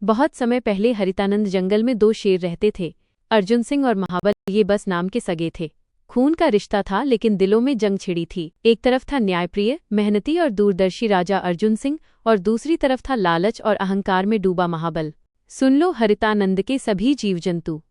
बहुत समय पहले हरितानंद जंगल में दो शेर रहते थे, अर्जुन सिंह और महाबल। ये बस नाम के सगे थे। खून का रिश्ता था, लेकिन दिलों में जंग छिड़ी थी। एक तरफ था न्यायप्रिय, मेहनती और दूरदर्शी राजा अर्जुन सिंह, और दूसरी तरफ था लालच और अहंकार में डूबा महाबल। सुन लो हरितानंद के सभी जीव जंतु,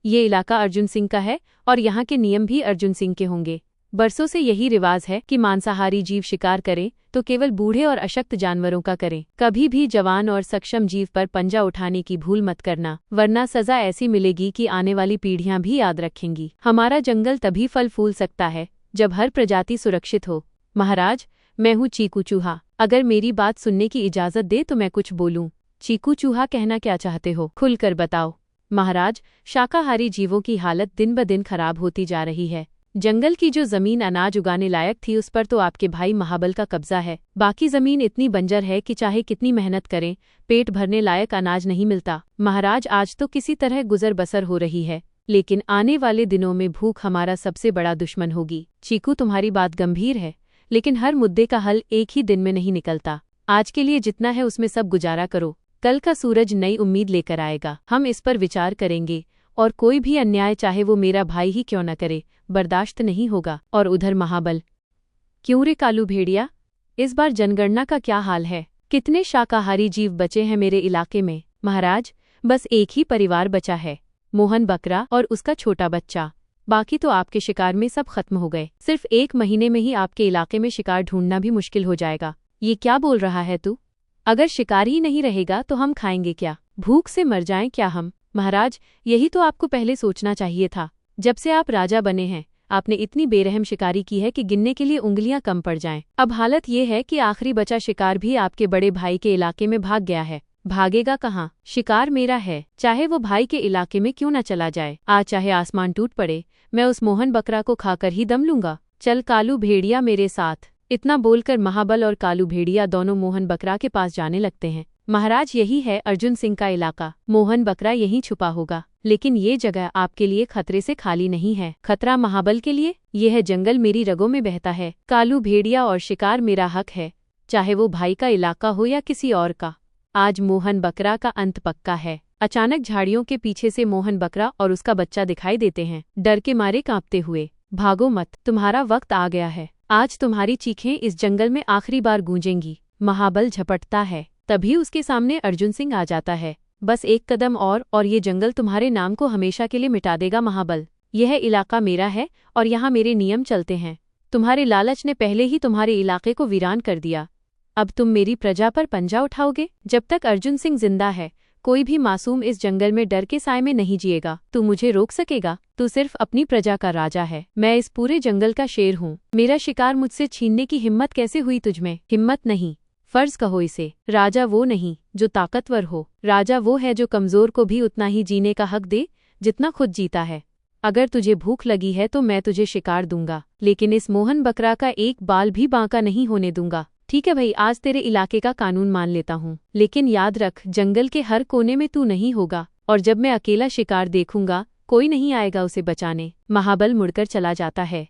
ये इलाका अर्जुन सिंह का है और यहाँ के नियम भी अर्जुन सिंह के होंगे। बरसों से यही रिवाज है कि मांसाहारी जीव शिकार करें तो केवल बूढ़े और अशक्त जानवरों का करें। कभी भी जवान और सक्षम जीव पर पंजा उठाने की भूल मत करना, वरना सजा ऐसी मिलेगी कि आने वाली पीढ़ियां भी याद रखेंगी। हमारा जंगल तभी फल फूल सकता है जब हर प्रजाति सुरक्षित हो। महाराज, मैं हूँ चीकू चूहा। अगर मेरी बात सुनने की इजाजत दे तो मैं कुछ बोलूं। चीकू चूहा, कहना क्या चाहते हो, खुलकर बताओ। महाराज, शाकाहारी जीवों की हालत दिन ब दिन खराब होती जा रही है। जंगल की जो जमीन अनाज उगाने लायक थी उस पर तो आपके भाई महाबल का कब्जा है। बाकी जमीन इतनी बंजर है कि चाहे कितनी मेहनत करें, पेट भरने लायक अनाज नहीं मिलता। महाराज, आज तो किसी तरह गुजर बसर हो रही है, लेकिन आने वाले दिनों में भूख हमारा सबसे बड़ा दुश्मन होगी। चीकू, तुम्हारी बात गंभीर है, लेकिन हर मुद्दे का हल एक ही दिन में नहीं निकलता। आज के लिए जितना है उसमें सब गुजारा करो, कल का सूरज नई उम्मीद लेकर आएगा। हम इस पर विचार करेंगे और कोई भी अन्याय, चाहे वो मेरा भाई ही क्यों न करे, बर्दाश्त नहीं होगा। और उधर महाबल, क्यों रे कालू भेड़िया, इस बार जनगणना का क्या हाल है? कितने शाकाहारी जीव बचे हैं मेरे इलाके में? महाराज, बस एक ही परिवार बचा है, मोहन बकरा और उसका छोटा बच्चा। बाकी तो आपके शिकार में सब खत्म हो गए। सिर्फ 1 महीने में ही आपके इलाके में शिकार ढूंढना भी मुश्किल हो जाएगा। ये क्या बोल रहा है तू? अगर शिकार ही नहीं रहेगा तो हम खाएंगे क्या? भूख से मर जाएं क्या हम? महाराज, यही तो आपको पहले सोचना चाहिए था। जब से आप राजा बने हैं, आपने इतनी बेरहम शिकारी की है कि गिनने के लिए उंगलियां कम पड़ जाएं। अब हालत ये है कि आखिरी बचा शिकार भी आपके बड़े भाई के इलाके में भाग गया है। भागेगा कहाँ? शिकार मेरा है, चाहे वो भाई के इलाके में क्यों न चला जाए। आज चाहे आसमान टूट पड़े, मैं उस मोहन बकरा को खाकर ही दम लूंगा। चल कालू भेड़िया मेरे साथ। इतना बोलकर महाबल और कालू भेड़िया दोनों मोहन बकरा के पास जाने लगते हैं। महाराज, यही है अर्जुन सिंह का इलाका। मोहन बकरा यहीं छुपा होगा, लेकिन ये जगह आपके लिए खतरे से खाली नहीं है। खतरा महाबल के लिए? यह जंगल मेरी रगों में बहता है। कालू भेड़िया और शिकार मेरा हक है, चाहे वो भाई का इलाका हो या किसी और का। आज मोहन बकरा का अंत पक्का है। अचानक झाड़ियों के पीछे से मोहन बकरा और उसका बच्चा दिखाई देते हैं, डर के मारे कांपते हुए। भागो मत, तुम्हारा वक्त आ गया है। आज तुम्हारी चीखें इस जंगल में आखिरी बार गूंजेंगी। महाबल झपटता है, तभी उसके सामने अर्जुन सिंह आ जाता है। बस एक कदम और ये जंगल तुम्हारे नाम को हमेशा के लिए मिटा देगा महाबल। यह इलाका मेरा है और यहाँ मेरे नियम चलते हैं। तुम्हारे लालच ने पहले ही तुम्हारे इलाके को वीरान कर दिया। अब तुम मेरी प्रजा पर पंजा उठाओगे? जब तक अर्जुन सिंह जिंदा है, कोई भी मासूम इस जंगल में डर के साए में नहीं जिएगा। तू मुझे रोक सकेगा? तू सिर्फ अपनी प्रजा का राजा है, मैं इस पूरे जंगल का शेर हूँ। मेरा शिकार मुझसे छीनने की हिम्मत कैसे हुई तुझमें? हिम्मत नहीं, फर्ज कहो इसे। राजा वो नहीं जो ताकतवर हो, राजा वो है जो कमजोर को भी उतना ही जीने का हक दे जितना खुद जीता है। अगर तुझे भूख लगी है तो मैं तुझे शिकार दूंगा, लेकिन इस मोहन बकरा का एक बाल भी बांका नहीं होने दूंगा। ठीक है भाई, आज तेरे इलाके का कानून मान लेता हूँ, लेकिन याद रख, जंगल के हर कोने में तू नहीं होगा, और जब मैं अकेला शिकार देखूंगा कोई नहीं आएगा उसे बचाने। महाबल मुड़कर चला जाता है।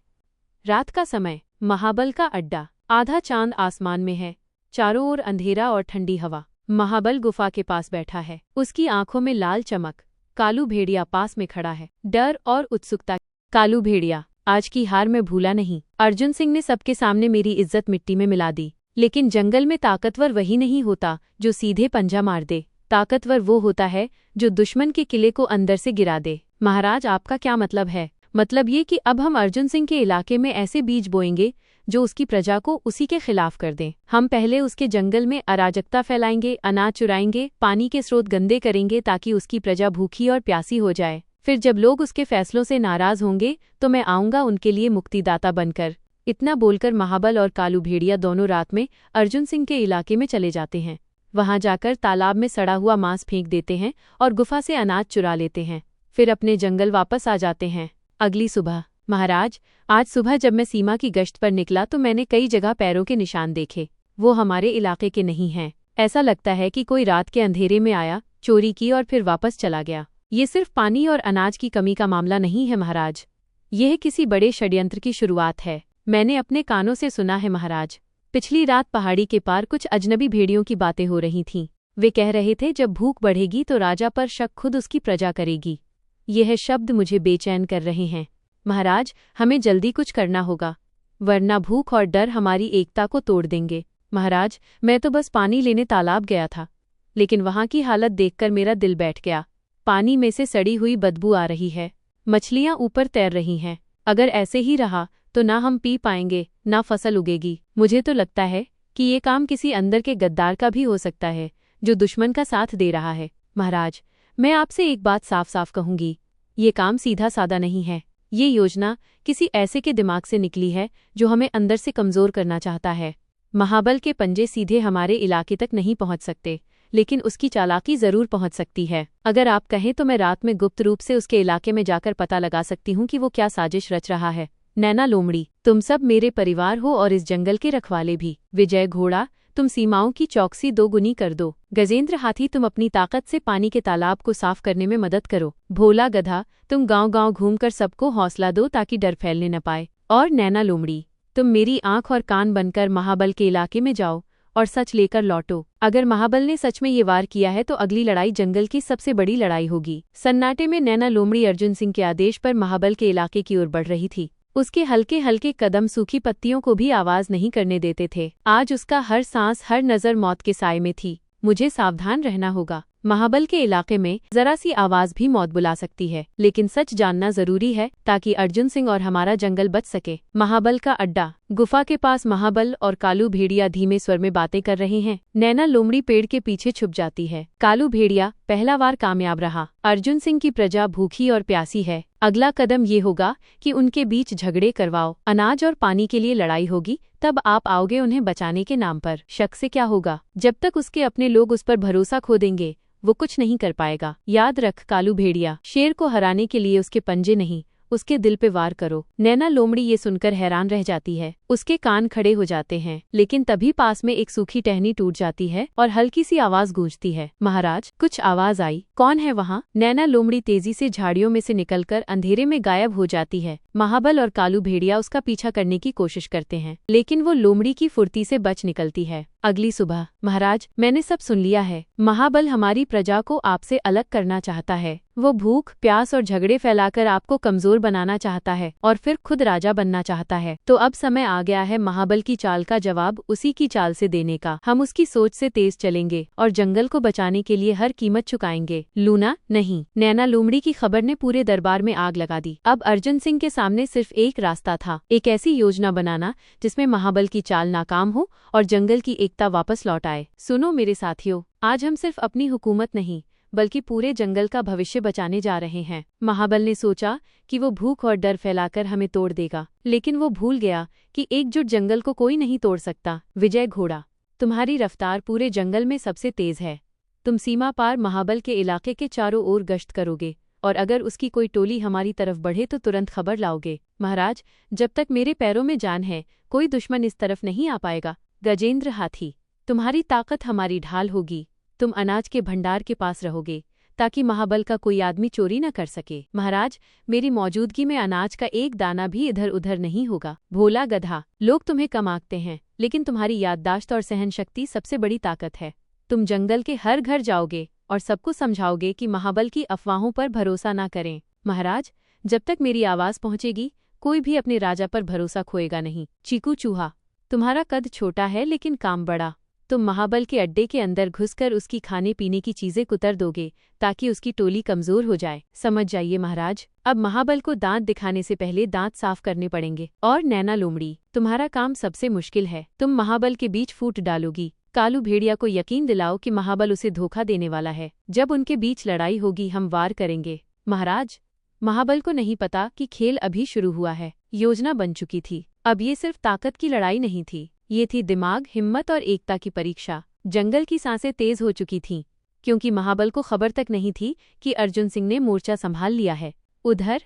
रात का समय, महाबल का अड्डा। आधा चांद आसमान में है, चारों ओर अंधेरा और ठंडी हवा। महाबल गुफा के पास बैठा है, उसकी आंखों में लाल चमक। कालू भेड़िया पास में खड़ा है, डर और उत्सुकता। कालू भेड़िया, आज की हार मैं भूला नहीं। अर्जुन सिंह ने सबके सामने मेरी इज्जत मिट्टी में मिला दी, लेकिन जंगल में ताकतवर वही नहीं होता जो सीधे पंजा मार दे। ताकतवर वो होता है जो दुश्मन के किले को अंदर से गिरा दे। महाराज, आपका क्या मतलब है? मतलब ये कि अब हम अर्जुन सिंह के इलाके में ऐसे बीज बोएंगे जो उसकी प्रजा को उसी के खिलाफ कर दें। हम पहले उसके जंगल में अराजकता फैलाएंगे, अनाज चुराएंगे, पानी के स्रोत गंदे करेंगे ताकि उसकी प्रजा भूखी और प्यासी हो जाए। फिर जब लोग उसके फैसलों से नाराज होंगे तो मैं आऊंगा उनके लिए मुक्तिदाता बनकर। इतना बोलकर महाबल और कालू भेड़िया दोनों रात में अर्जुन सिंह के इलाके में चले जाते हैं। वहां जाकर तालाब में सड़ा हुआ मांस फेंक देते हैं और गुफा से अनाज चुरा लेते हैं। फिर अपने जंगल वापस आ जाते हैं। अगली सुबह। महाराज, आज सुबह जब मैं सीमा की गश्त पर निकला तो मैंने कई जगह पैरों के निशान देखे। वो हमारे इलाके के नहीं हैं। ऐसा लगता है कि कोई रात के अंधेरे में आया, चोरी की और फिर वापस चला गया। ये सिर्फ पानी और अनाज की कमी का मामला नहीं है महाराज, यह किसी बड़े षड्यंत्र की शुरुआत है। मैंने अपने कानों से सुना है महाराज, पिछली रात पहाड़ी के पार कुछ अजनबी भेड़ियों की बातें हो रही थीं। वे कह रहे थे जब भूख बढ़ेगी तो राजा पर शक खुद उसकी प्रजा करेगी। यह शब्द मुझे बेचैन कर रहे हैं। महाराज, हमें जल्दी कुछ करना होगा, वरना भूख और डर हमारी एकता को तोड़ देंगे। महाराज, मैं तो बस पानी लेने तालाब गया था, लेकिन वहां की हालत देखकर मेरा दिल बैठ गया। पानी में से सड़ी हुई बदबू आ रही है, मछलियां ऊपर तैर रही हैं। अगर ऐसे ही रहा तो ना हम पी पाएंगे, ना फसल उगेगी। मुझे तो लगता है कि ये काम किसी अंदर के गद्दार का भी हो सकता है, जो दुश्मन का साथ दे रहा है। महाराज, मैं आपसे एक बात साफ साफ कहूंगी, ये काम सीधा सादा नहीं है। ये योजना किसी ऐसे के दिमाग से निकली है जो हमें अंदर से कमजोर करना चाहता है। महाबल के पंजे सीधे हमारे इलाके तक नहीं पहुंच सकते, लेकिन उसकी चालाकी जरूर पहुंच सकती है। अगर आप कहें तो मैं रात में गुप्त रूप से उसके इलाके में जाकर पता लगा सकती हूँ कि वो क्या साजिश रच रहा है। नैना लोमड़ी, तुम सब मेरे परिवार हो और इस जंगल के रखवाले भी। विजय घोड़ा, तुम सीमाओं की चौकसी दोगुनी कर दो। गजेंद्र हाथी, तुम अपनी ताकत से पानी के तालाब को साफ करने में मदद करो। भोला गधा, तुम गांव-गांव घूमकर सबको हौसला दो ताकि डर फैलने न पाए। और नैना लोमड़ी, तुम मेरी आंख और कान बनकर महाबल के इलाके में जाओ और सच लेकर लौटो। अगर महाबल ने सच में ये वार किया है तो अगली लड़ाई जंगल की सबसे बड़ी लड़ाई होगी। सन्नाटे में नैना लोमड़ी अर्जुन सिंह के आदेश पर महाबल के इलाके की ओर बढ़ रही थी। उसके हल्के हल्के कदम सूखी पत्तियों को भी आवाज नहीं करने देते थे। आज उसका हर सांस, हर नजर मौत के साए में थी। मुझे सावधान रहना होगा। महाबल के इलाके में जरा सी आवाज भी मौत बुला सकती है, लेकिन सच जानना जरूरी है ताकि अर्जुन सिंह और हमारा जंगल बच सके। महाबल का अड्डा। गुफा के पास महाबल और कालू भेड़िया धीमे स्वर में बातें कर रहे हैं। नैना लोमड़ी पेड़ के पीछे छुप जाती है। कालू भेड़िया, पहला वार कामयाब रहा। अर्जुन सिंह की प्रजा भूखी और प्यासी है। अगला कदम ये होगा कि उनके बीच झगड़े करवाओ। अनाज और पानी के लिए लड़ाई होगी, तब आप आओगे उन्हें बचाने के नाम पर। शक से क्या होगा? जब तक उसके अपने लोग उस पर भरोसा खो देंगे, वो कुछ नहीं कर पाएगा। याद रख कालू भेड़िया, शेर को हराने के लिए उसके पंजे नहीं, उसके दिल पे वार करो। नैना लोमड़ी ये सुनकर हैरान रह जाती है। उसके कान खड़े हो जाते हैं, लेकिन तभी पास में एक सूखी टहनी टूट जाती है और हल्की सी आवाज गूंजती है। महाराज, कुछ आवाज आई। कौन है वहाँ? नैना लोमड़ी तेजी से झाड़ियों में से निकलकर अंधेरे में गायब हो जाती है। महाबल और कालू भेड़िया उसका पीछा करने की कोशिश करते हैं, लेकिन वो लोमड़ी की फुर्ती से बच निकलती है। अगली सुबह। महाराज, मैंने सब सुन लिया है। महाबल हमारी प्रजा को आपसे अलग करना चाहता है। वो भूख, प्यास और झगड़े फैलाकर आपको कमजोर बनाना चाहता है और फिर खुद राजा बनना चाहता है। तो अब समय आ गया है महाबल की चाल का जवाब उसी की चाल से देने का। हम उसकी सोच से तेज चलेंगे और जंगल को बचाने के लिए हर कीमत चुकाएंगे। लूना, नहीं। नैना लोमड़ी की खबर ने पूरे दरबार में आग लगा दी। अब अर्जुन सिंह के सामने सिर्फ एक रास्ता था, एक ऐसी योजना बनाना जिसमें महाबल की चाल नाकाम हो और जंगल की एकता वापस लौट आए। सुनो मेरे साथियों, आज हम सिर्फ अपनी हुकूमत नहीं बल्कि पूरे जंगल का भविष्य बचाने जा रहे हैं। महाबल ने सोचा कि वो भूख और डर फैलाकर हमें तोड़ देगा, लेकिन वो भूल गया कि एकजुट जंगल को कोई नहीं तोड़ सकता। विजय घोड़ा, तुम्हारी रफ्तार पूरे जंगल में सबसे तेज है। तुम सीमा पार महाबल के इलाके के चारों ओर गश्त करोगे और अगर उसकी कोई टोली हमारी तरफ बढ़े तो तुरंत खबर लाओगे। महाराज, जब तक मेरे पैरों में जान है कोई दुश्मन इस तरफ नहीं आ पाएगा। गजेंद्र हाथी, तुम्हारी ताकत हमारी ढाल होगी। तुम अनाज के भंडार के पास रहोगे ताकि महाबल का कोई आदमी चोरी न कर सके। महाराज, मेरी मौजूदगी में अनाज का एक दाना भी इधर उधर नहीं होगा। भोला गधा, लोग तुम्हें कम आंकते हैं, लेकिन तुम्हारी याददाश्त और सहन शक्ति सबसे बड़ी ताकत है। तुम जंगल के हर घर जाओगे और सबको समझाओगे कि महाबल की अफवाहों पर भरोसा ना करें। महाराज, जब तक मेरी आवाज पहुंचेगी कोई भी अपने राजा पर भरोसा खोएगा नहीं। चीकू चूहा, तुम्हारा कद छोटा है लेकिन काम बड़ा। तुम महाबल के अड्डे के अंदर घुसकर उसकी खाने पीने की चीजें कुतर दोगे ताकि उसकी टोली कमजोर हो जाए। समझ जाइए महाराज, अब महाबल को दांत दिखाने से पहले दांत साफ करने पड़ेंगे। और नैना लोमड़ी, तुम्हारा काम सबसे मुश्किल है। तुम महाबल के बीच फूट डालोगी। कालू भेड़िया को यकीन दिलाओ कि महाबल उसे धोखा देने वाला है। जब उनके बीच लड़ाई होगी हम वार करेंगे। महाराज, महाबल को नहीं पता कि खेल अभी शुरू हुआ है। योजना बन चुकी थी। अब ये सिर्फ ताकत की लड़ाई नहीं थी, ये थी दिमाग, हिम्मत और एकता की परीक्षा। जंगल की सांसें तेज हो चुकी थीं, क्योंकि महाबल को खबर तक नहीं थी कि अर्जुन सिंह ने मोर्चा संभाल लिया है। उधर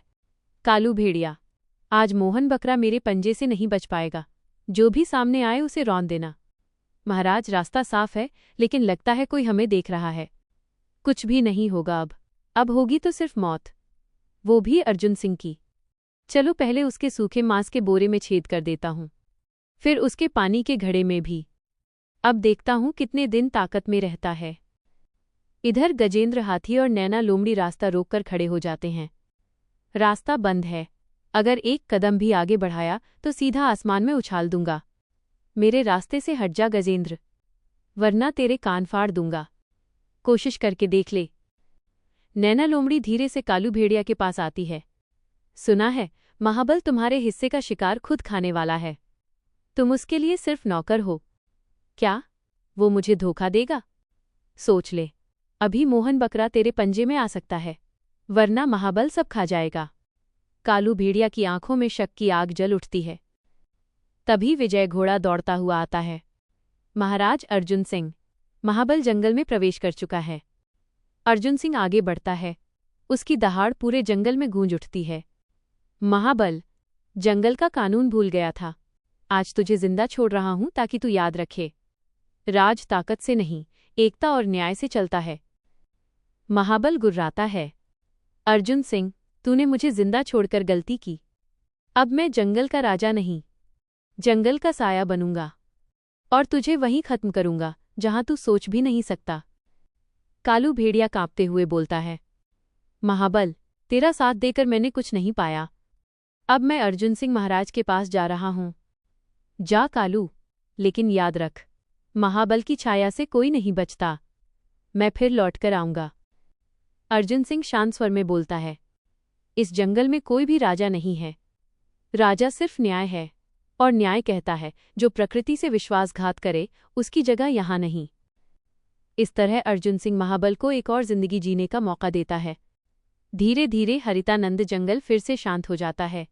कालू भेड़िया, आज मोहन बकरा मेरे पंजे से नहीं बच पाएगा। जो भी सामने आए उसे रौंद देना। महाराज, रास्ता साफ है, लेकिन लगता है कोई हमें देख रहा है। कुछ भी नहीं होगा अब होगी तो सिर्फ मौत, वो भी अर्जुन सिंह की। चलो पहले उसके सूखे मांस के बोरे में छेद कर देता हूँ, फिर उसके पानी के घड़े में भी। अब देखता हूँ कितने दिन ताकत में रहता है। इधर गजेंद्र हाथी और नैना लोमड़ी रास्ता रोककर खड़े हो जाते हैं। रास्ता बंद है, अगर एक कदम भी आगे बढ़ाया तो सीधा आसमान में उछाल दूंगा। मेरे रास्ते से हट जा गजेंद्र, वरना तेरे कान फाड़ दूंगा। कोशिश करके देख ले। नैना लोमड़ी धीरे से कालू भेड़िया के पास आती है। सुना है महाबल तुम्हारे हिस्से का शिकार खुद खाने वाला है, तुम उसके लिए सिर्फ नौकर हो। क्या वो मुझे धोखा देगा? सोच ले, अभी मोहन बकरा तेरे पंजे में आ सकता है, वरना महाबल सब खा जाएगा। कालू भेड़िया की आंखों में शक की आग जल उठती है। तभी विजय घोड़ा दौड़ता हुआ आता है। महाराज अर्जुन सिंह, महाबल जंगल में प्रवेश कर चुका है। अर्जुन सिंह आगे बढ़ता है, उसकी दहाड़ पूरे जंगल में गूंज उठती है। महाबल, जंगल का कानून भूल गया था, आज तुझे जिंदा छोड़ रहा हूं ताकि तू याद रखे, राज ताकत से नहीं, एकता और न्याय से चलता है। महाबल गुर्राता है। अर्जुन सिंह, तूने मुझे जिंदा छोड़कर गलती की। अब मैं जंगल का राजा नहीं, जंगल का साया बनूंगा और तुझे वहीं खत्म करूंगा जहां तू सोच भी नहीं सकता। कालू भेड़िया कांपते हुए बोलता है। महाबल, तेरा साथ देकर मैंने कुछ नहीं पाया, अब मैं अर्जुन सिंह महाराज के पास जा रहा हूं। जा कालू, लेकिन याद रख, महाबल की छाया से कोई नहीं बचता, मैं फिर लौटकर आऊंगा। अर्जुन सिंह शांत स्वर में बोलता है। इस जंगल में कोई भी राजा नहीं है, राजा सिर्फ न्याय है, और न्याय कहता है जो प्रकृति से विश्वासघात करे उसकी जगह यहां नहीं। इस तरह अर्जुन सिंह महाबल को एक और जिंदगी जीने का मौका देता है। धीरे धीरे हरितानंद जंगल फिर से शांत हो जाता है।